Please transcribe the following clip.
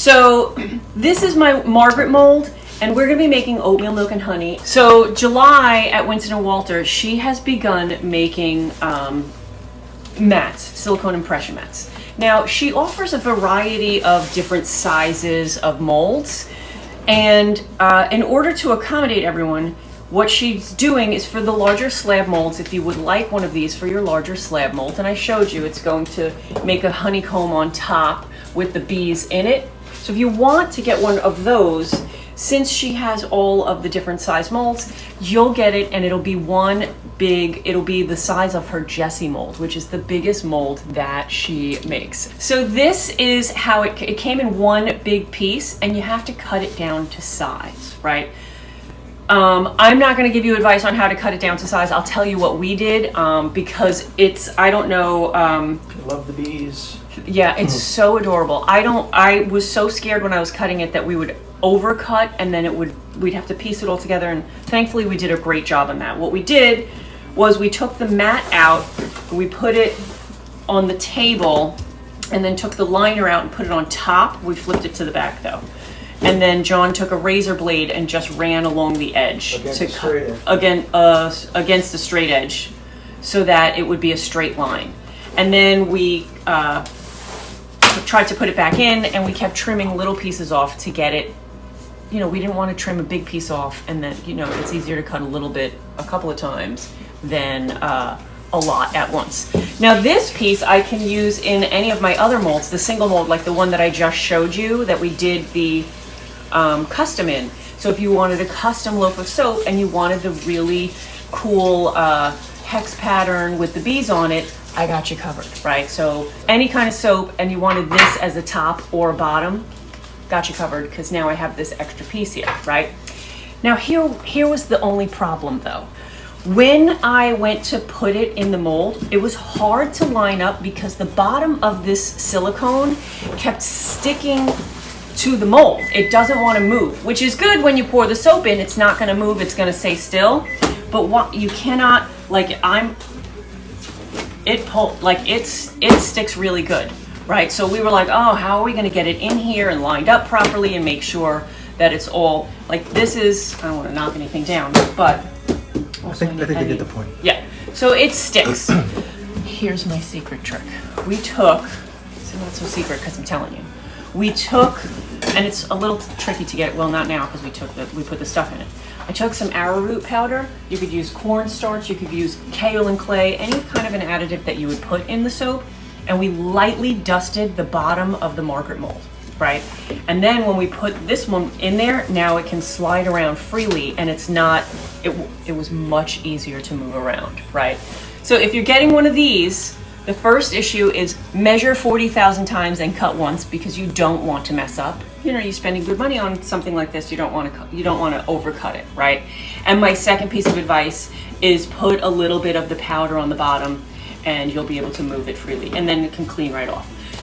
So this is my Margaret mold, and we're gonna be making oatmeal milk and honey. So July at Winston and Walter, she has begun making mats, silicone impression mats. Now she offers a variety of different sizes of molds, and in order to accommodate everyone, what she's doing is for the larger slab molds, if you would like one of these for your larger slab molds, and I showed you, it's going to make a honeycomb on top with the bees in it. So if you want to get one of those, since she has all of the different size molds, you'll get it, and it'll be it'll be the size of her Jessie mold, which is the biggest mold that she makes. So this is how it came in one big piece, and you have to cut it down to size, right? I'm not going to give you advice on how to cut it down to size. I'll tell you what we did, because I don't know. I love the bees. Yeah, it's so adorable. I was so scared when I was cutting it that we would overcut, and then we'd have to piece it all together, and thankfully we did a great job on that. What we did was we took the mat out, we put it on the table, and then took the liner out and put it on top. We flipped it to the back though. And then John took a razor blade and just ran along the edge against the straight edge, so that it would be a straight line. And then we tried to put it back in, and we kept trimming little pieces off to get it. We didn't want to trim a big piece off, and then it's easier to cut a little bit a couple of times than a lot at once. Now this piece I can use in any of my other molds, the single mold, like the one that I just showed you that we did the custom in. So if you wanted a custom loaf of soap and you wanted the really cool hex pattern with the bees on it, I got you covered, right? So any kind of soap, and you wanted this as a top or a bottom, got you covered, because now I have this extra piece here, right? Now here was the only problem though. When I went to put it in the mold, it was hard to line up because the bottom of this silicone kept sticking to the mold. It doesn't want to move, which is good when you pour the soap in. It's not going to move, it's going to stay still. But what you cannot, it sticks really good, right? So we were like, oh, how are we going to get it in here and lined up properly and make sure that it's all this is, I don't want to knock anything down, but I think I get the point. Yeah, so it sticks. Here's my secret trick. We took, it's not so secret because I'm telling you. We took, and it's a little tricky to get, well, not now because we put the stuff in it. I took some arrowroot powder. You could use cornstarch, you could use kaolin clay, any kind of an additive that you would put in the soap, and we lightly dusted the bottom of the Margaret mold, right? And then when we put this one in there, now it can slide around freely, and it's not, it was much easier to move around, right? So if you're getting one of these, the first issue is measure 40,000 times and cut once, because you don't want to mess up. You're spending good money on something like this. You don't want to overcut it, right? And my second piece of advice is put a little bit of the powder on the bottom, and you'll be able to move it freely, and then it can clean right off.